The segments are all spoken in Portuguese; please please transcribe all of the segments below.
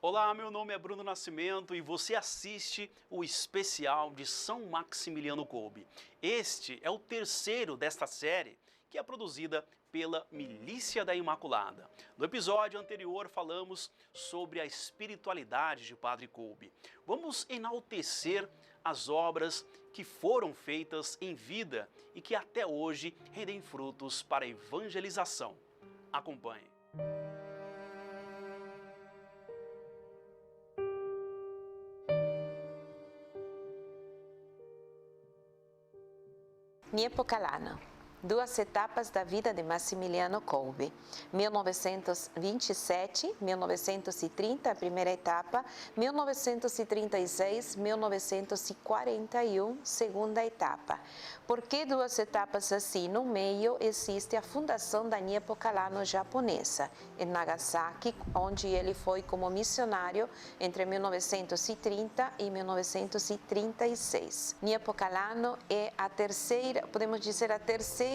Olá, meu nome é Bruno Nascimento e você assiste o especial de São Maximiliano Kolbe. Este é o terceiro desta série, que é produzida pela Milícia da Imaculada. No episódio anterior falamos sobre a espiritualidade de Padre Kolbe. Vamos enaltecer as obras que foram feitas em vida e que até hoje rendem frutos para a evangelização. Acompanhe. Niepocalano. Duas etapas da vida de Maximiliano Kolbe. 1927-1930, a primeira etapa, 1936-1941, segunda etapa. Por que duas etapas assim? No meio existe a fundação da Niepocalano japonesa, em Nagasaki, onde ele foi como missionário entre 1930 e 1936. Niepocalano é a terceira, podemos dizer, a terceira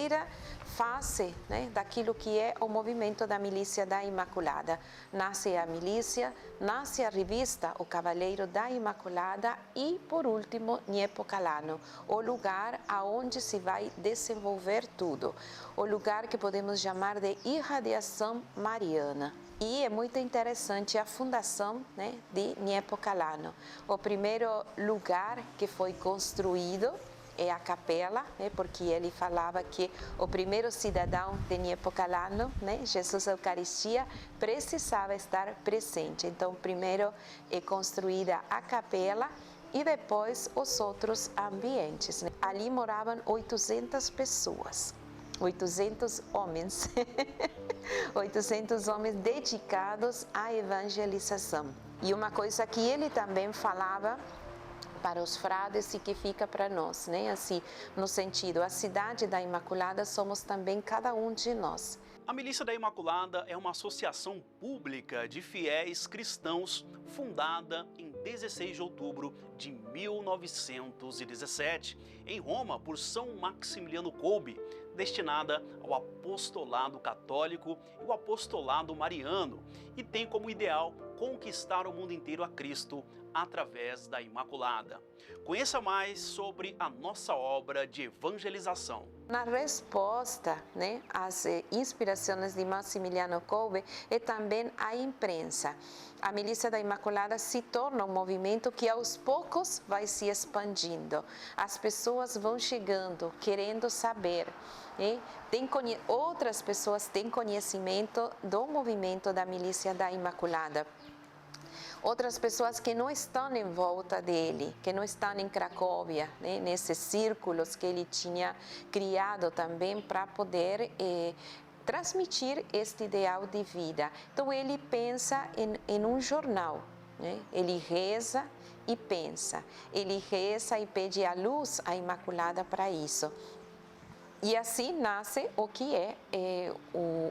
fase, né, daquilo que é o movimento da Milícia da Imaculada. Nasce a milícia, nasce a revista O Cavaleiro da Imaculada e, por último, Niepocalano, o lugar aonde se vai desenvolver tudo, o lugar que podemos chamar de irradiação mariana. E é muito interessante a fundação, né, de Niepocalano. O primeiro lugar que foi construído é a capela, né, porque ele falava que o primeiro cidadão de Niepocalano, né, Jesus Eucaristia, precisava estar presente. Então, primeiro é construída a capela e depois os outros ambientes, né? Ali moravam 800 pessoas, 800 homens, 800 homens dedicados à evangelização. E uma coisa que ele também falava para os frades e que fica para nós, né? Assim, no sentido, a cidade da Imaculada somos também cada um de nós. A Milícia da Imaculada é uma associação pública de fiéis cristãos fundada em 16 de outubro de 1917, em Roma, por São Maximiliano Kolbe, destinada ao apostolado católico e o apostolado mariano, e tem como ideal conquistar o mundo inteiro a Cristo através da Imaculada. Conheça mais sobre a nossa obra de evangelização. Na resposta, né, às inspirações de Maximiliano Kolbe é também a imprensa. A Milícia da Imaculada se torna um movimento que aos poucos vai se expandindo. As pessoas vão chegando, querendo saber. Outras pessoas têm conhecimento do movimento da Milícia da Imaculada. Outras pessoas que não estão em volta dele, que não estão em Cracóvia, né, nesses círculos que ele tinha criado também para poder transmitir este ideal de vida. Então ele pensa em um jornal, né? Ele reza e pensa, ele reza e pede a luz à Imaculada para isso. E assim nasce o que é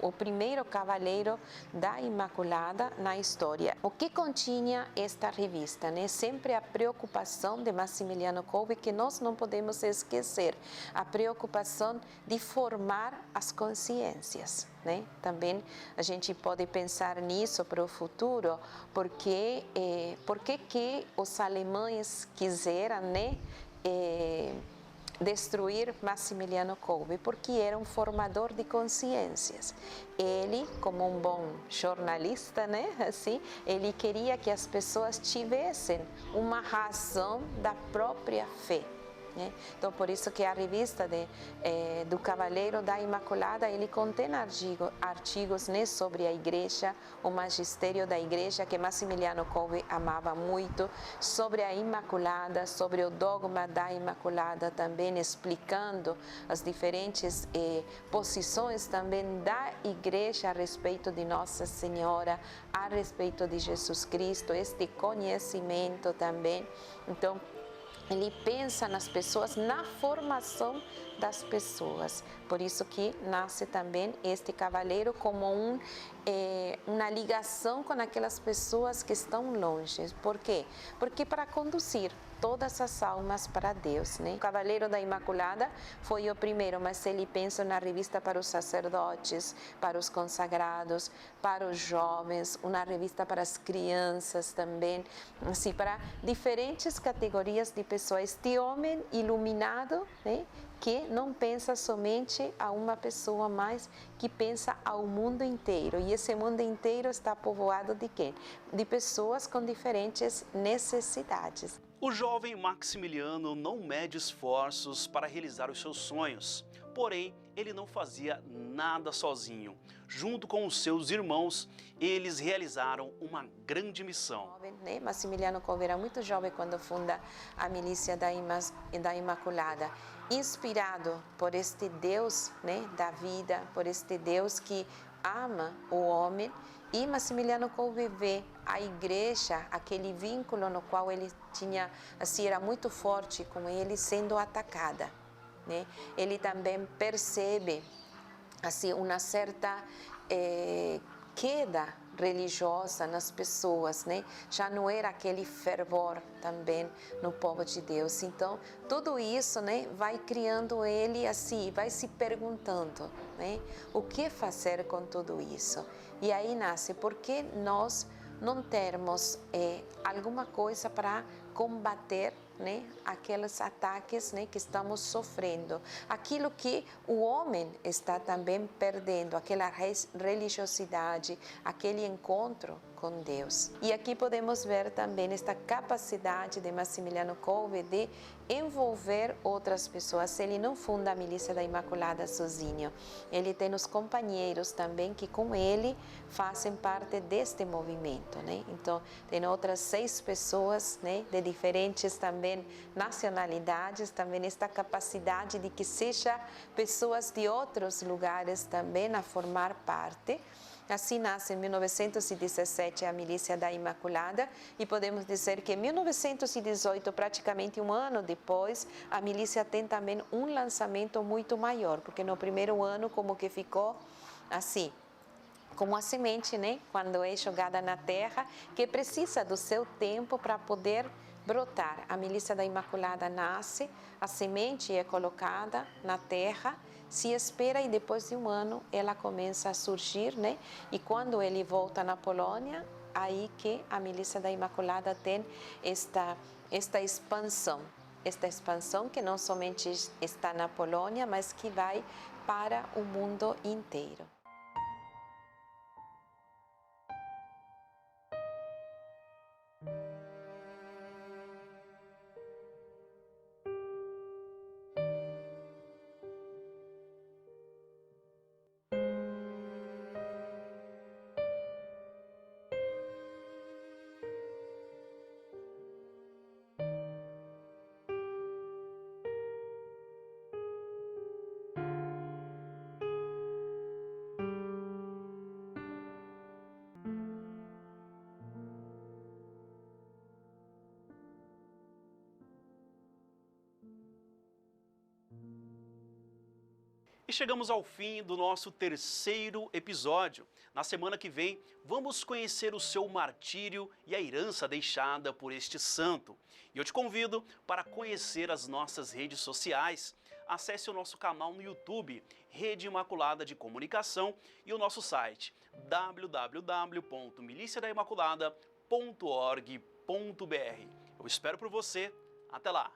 o primeiro cavaleiro da Imaculada na história. O que continha esta revista, né? Sempre a preocupação de Maximiliano Kolbe, que nós não podemos esquecer, a preocupação de formar as consciências, né? Também a gente pode pensar nisso para o futuro, porque que os alemães quiseram, né, destruir Maximiliano Kolbe, porque era um formador de consciências. Ele, como um bom jornalista, né, assim, ele queria que as pessoas tivessem uma razão da própria fé, né? Então, por isso que a revista do Cavaleiro da Imaculada, ele contém artigos, né, sobre a igreja, o magistério da igreja, que Maximiliano Kolbe amava muito, sobre a Imaculada, sobre o dogma da Imaculada, também explicando as diferentes posições também da igreja a respeito de Nossa Senhora, a respeito de Jesus Cristo, este conhecimento também. Então, ele pensa nas pessoas, na formação das pessoas. Por isso que nasce também este cavaleiro como uma ligação com aquelas pessoas que estão longe. Por quê? Porque para conduzir, todas as almas para Deus, né? O Cavaleiro da Imaculada foi o primeiro, mas ele pensa na revista para os sacerdotes, para os consagrados, para os jovens, uma revista para as crianças também, assim, para diferentes categorias de pessoas. Este homem iluminado, né, que não pensa somente a uma pessoa, mas que pensa ao mundo inteiro. E esse mundo inteiro está povoado de quem? De pessoas com diferentes necessidades. O jovem Maximiliano não mede esforços para realizar os seus sonhos, porém ele não fazia nada sozinho. Junto com os seus irmãos, eles realizaram uma grande missão. Maximiliano Kolbe era muito jovem quando funda a Milícia da Imaculada, inspirado por este Deus, né, da vida, por este Deus que ama o homem. E Maximiliano Kolbe vê a igreja, aquele vínculo no qual ele tinha, assim, era muito forte com ele, sendo atacada, né? Ele também percebe, assim, uma certa queda religiosa nas pessoas, né? Já não era aquele fervor também no povo de Deus. Então, tudo isso, né, vai criando ele assim, vai se perguntando, né, o que fazer com tudo isso? E aí nasce, por que nós não termos alguma coisa para combater, né, aqueles ataques, né, que estamos sofrendo, aquilo que o homem está também perdendo, aquela religiosidade, aquele encontro com Deus. E aqui podemos ver também esta capacidade de Maximiliano Kolbe de envolver outras pessoas. Ele não funda a Milícia da Imaculada sozinho, ele tem os companheiros também que com ele fazem parte deste movimento, né? Então tem outras 6 pessoas, né, de diferentes também nacionalidades, também esta capacidade de que seja pessoas de outros lugares também a formar parte. Assim nasce em 1917 a Milícia da Imaculada e podemos dizer que em 1918, praticamente um ano depois, a milícia tem também um lançamento muito maior, porque no primeiro ano como que ficou assim, como a semente, né, quando é jogada na terra, que precisa do seu tempo para poder brotar. A Milícia da Imaculada nasce, a semente é colocada na terra, se espera e depois de um ano ela começa a surgir, né? E quando ele volta na Polônia, aí que a Milícia da Imaculada tem esta expansão que não somente está na Polônia, mas que vai para o mundo inteiro. E chegamos ao fim do nosso 3º episódio. Na semana que vem, vamos conhecer o seu martírio e a herança deixada por este santo. E eu te convido para conhecer as nossas redes sociais. Acesse o nosso canal no YouTube, Rede Imaculada de Comunicação, e o nosso site www.miliciadaimaculada.org.br. Eu espero por você. Até lá!